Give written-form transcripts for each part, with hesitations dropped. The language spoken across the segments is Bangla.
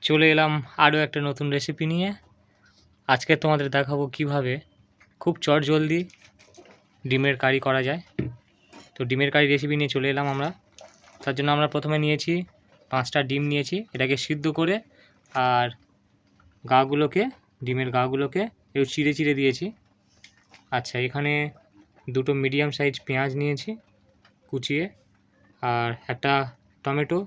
চলে এলাম আরও একটা নতুন রেসিপি নিয়ে। আজকে তোমাদের দেখাবো কিভাবে খুব চটজলদি ডিমের কারি করা যায়। তো ডিমের কারি রেসিপি নিয়ে চলে এলাম আমরা। তার জন্য আমরা প্রথমে নিয়েছি 5টা ডিম নিয়েছি, এটাকে সিদ্ধ করে আর ডিমের গাগুলোকে একটু চিড়ে চিড়ে দিয়েছি। আচ্ছা, এখানে 2টো মিডিয়াম সাইজ পেঁয়াজ নিয়েছি কুচিয়ে, আর একটা টমেটো,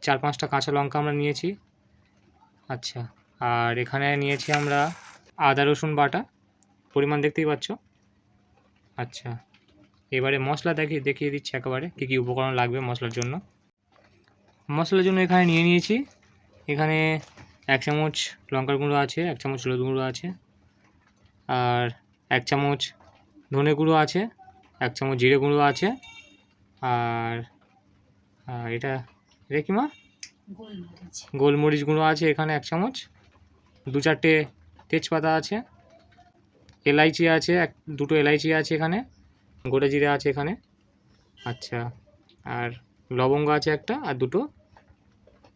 4-5টা কাঁচা লঙ্কা আমরা নিয়েছি। আচ্ছা, আর এখানে নিয়েছি আমরা আদা রসুন বাটা, পরিমাণ দেখতেই পাচ্ছ। আচ্ছা, এবারে মশলা দেখিয়ে দিচ্ছি একেবারে কী কী উপকরণ লাগবে মশলার জন্য। মশলার জন্য এখানে নিয়ে নিয়েছি, এখানে 1 চামচ লঙ্কার গুঁড়ো আছে, 1 চামচ হলুদ গুঁড়ো আছে, আর 1 চামচ ধনে গুঁড়ো আছে, 1 চামচ জিরে গুঁড়ো আছে, আর এটা কি মা? গোলমরিচ গুঁড়ো আছে এখানে 1 চামচ, 2-4টে তেজপাতা আছে, এলাইচি আছে, 2টো এলাইচি আছে এখানে, গোটা জিরে আছে এখানে। আচ্ছা, আর লবঙ্গ আছে একটা, আর 2টো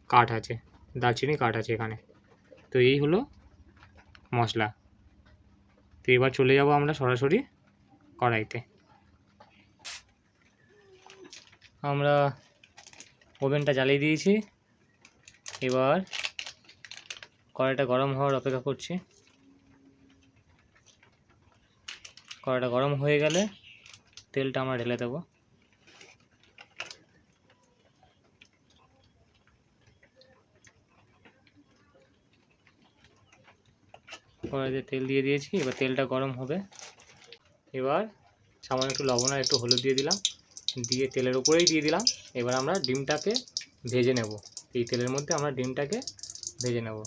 কাঠ আছে, দারচিনি কাঠ আছে এখানে। তো এই হলো মশলা। তো এবার চলে যাব আমরা সরাসরি কড়াইতে। আমরা ওভেনটা জ্বালিয়ে দিয়েছি, এবার কড়াইটা গরম হওয়ার অপেক্ষা করছি। কড়াইটা গরম হয়ে গেলে তেলটা আমরা ঢেলে দেবো। কড়াইতে তেল দিয়ে দিয়েছি, এবার তেলটা গরম হবে। এবার সামান্য একটু লবণ আর একটু হলুদ দিয়ে দিলাম, দিয়ে তেলের উপরেই দিয়ে দিলাম। এবার আমরা ডিমটাকে ভেজে নেব, এই তেলের মধ্যে আমরা ডিমটাকে ভেজে নেব।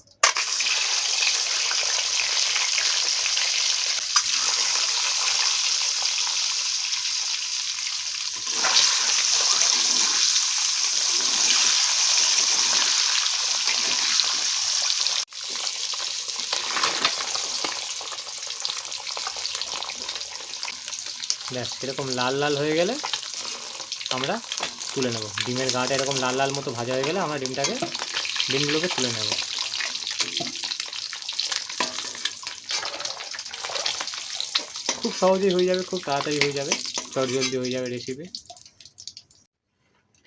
ব্যাস, এরকম লাল লাল হয়ে গেলে আমরা তুলে নেব। ডিমের গাটা এরকম লাল লাল মতো ভাজা হয়ে গেলে আমরা ডিমগুলোকে তুলে নেব। খুব সহজেই হয়ে যাবে, খুব তাড়াতাড়ি হয়ে যাবে, চটজলদি হয়ে যাবে রেসিপি।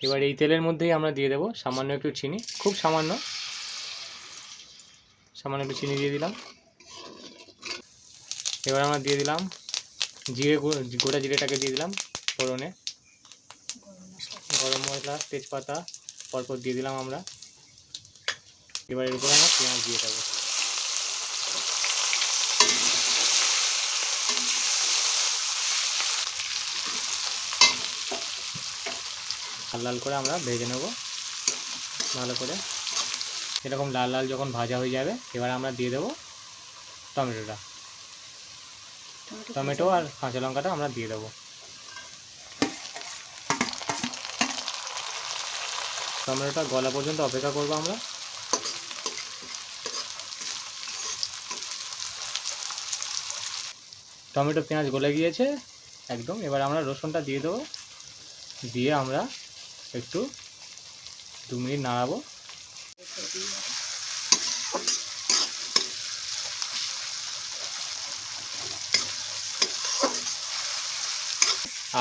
এবার এই তেলের মধ্যেই আমরা দিয়ে দেবো সামান্য একটু চিনি, খুব সামান্য একটু চিনি দিয়ে দিলাম। এবার আমরা দিয়ে দিলাম গোটা জিরেটাকে দিয়ে দিলাম ফোড়নে, গরম মশলা, তেজপাতা পরপর দিয়ে দিলাম আমরা। এবার এর উপরে আমরা পেঁয়াজ দিয়ে দেবো। লাল লাল করে আমরা ভেজে নেব ভালো করে। এরকম লাল লাল যখন ভাজা হয়ে যাবে, এবার আমরা দিয়ে দেবো টমেটো আর কাঁচা লঙ্কাটা আমরা দিয়ে দেবো। টমেটোটা গলা পর্যন্ত অপেক্ষা করবো আমরা। টমেটো পেঁয়াজ গলে গিয়েছে একদম। এবার আমরা রসুনটা দিয়ে দেবো, দিয়ে আমরা একটু 2 মিনিট নাড়াবো।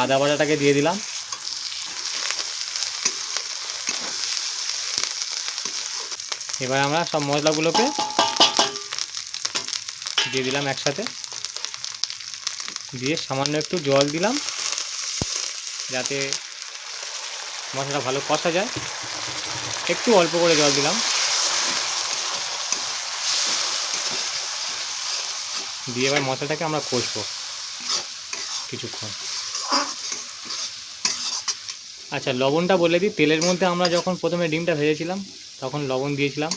আদা বাটাটাকে দিয়ে দিলাম। এবার আমরা সব মশলাগুলোকে দিয়ে দিলাম একসাথে, দিয়ে সামান্য একটু জল দিলাম যাতে মশলাটা ভালো কষা যায়। একটু অল্প করে জল দিলাম, দিয়ে এবার মশলাটাকে আমরা কষবো কিছুক্ষণ। আচ্ছা, লবণটা বলে দিই, তেলের মধ্যে আমরা যখন প্রথমে ডিমটা ভেজেছিলাম তখন লবণ দিয়েছিলাম,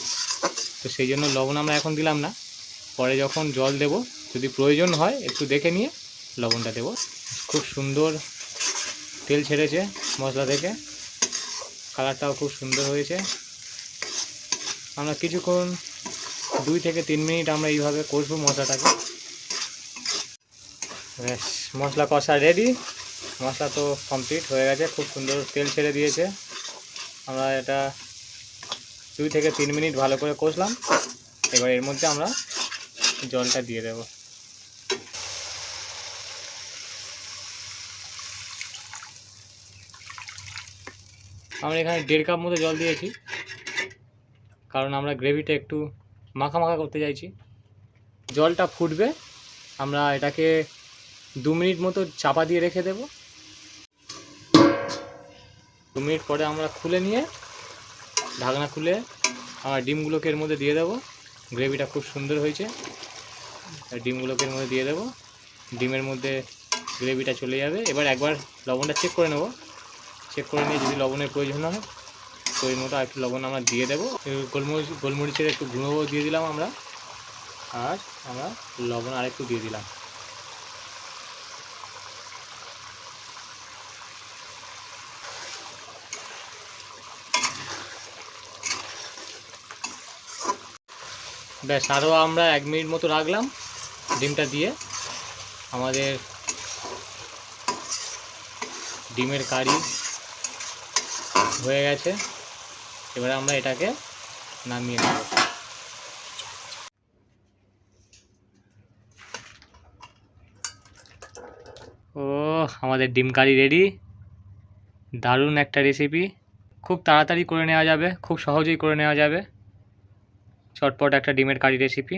তো সেই জন্য লবণ আমরা এখন দিলাম না। পরে যখন জল দেব, যদি প্রয়োজন হয় একটু দেখে নিয়ে লবণটা দেব। খুব সুন্দর তেল ছেড়েছে মশলা থেকে, কালারটাও খুব সুন্দর হয়েছে। আমরা কিছুক্ষণ 2 থেকে 3 মিনিট আমরা এইভাবে কষবো মশলাটাকে। ব্যাস, মশলা কষা রেডি। মশলা তো কমপ্লিট হয়ে গেছে, খুব সুন্দর তেল ছেড়ে দিয়েছে। আমরা এটা 2 থেকে 3 মিনিট ভালো করে কষলাম। এবার এর মধ্যে আমরা জলটা দিয়ে দেব। আমরা এখানে 1.5 কাপ মতো জল দিয়েছি, কারণ আমরা গ্রেভিটা একটু মাখা মাখা করতে চাইছি। জলটা ফুটবে, আমরা এটাকে 2 মিনিট মতো চাপা দিয়ে রেখে দেব। 2 মিনিট পরে আমরা খুলে নিয়ে ঢাকনা খুলে আমরা ডিমগুলোকে এর মধ্যে দিয়ে দেবো। গ্রেভিটা খুব সুন্দর হয়েছে। ডিমগুলোকে এর মধ্যে দিয়ে দেবো। ডিমের মধ্যে গ্রেভিটা চলে যাবে। এবার একবার লবণটা চেক করে নেব। চেক করে নিয়ে যদি লবণের প্রয়োজন হয় তো এর মতো একটু লবণ আমরা দিয়ে দেবো। গোলমরিচের একটু গুঁড়ো দিয়ে দিলাম আমরা, আর আমরা লবণ আরেকটু দিয়ে দিলাম। ব্যাস, আরও আমরা 1 মিনিট মতো রাখলাম ডিমটা দিয়ে। আমাদের ডিমের কারি হয়ে গেছে। এবারে আমরা এটাকে নামিয়ে নেব। ও, আমাদের ডিম কারি রেডি। দারুণ একটা রেসিপি, খুব তাড়াতাড়ি করে নেওয়া যাবে, খুব সহজেই করে নেওয়া যাবে। চটপট একটা ডিমের কারি রেসিপি।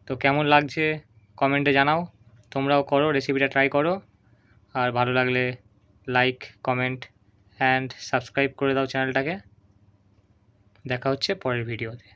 তো কেমন লাগছে কমেন্টে জানাও। তোমরাও করো, রেসিপিটা ট্রাই করো। আর ভালো লাগলে লাইক, কমেন্ট অ্যান্ড সাবস্ক্রাইব করে দাও চ্যানেলটাকে। দেখা হচ্ছে পরের ভিডিওতে।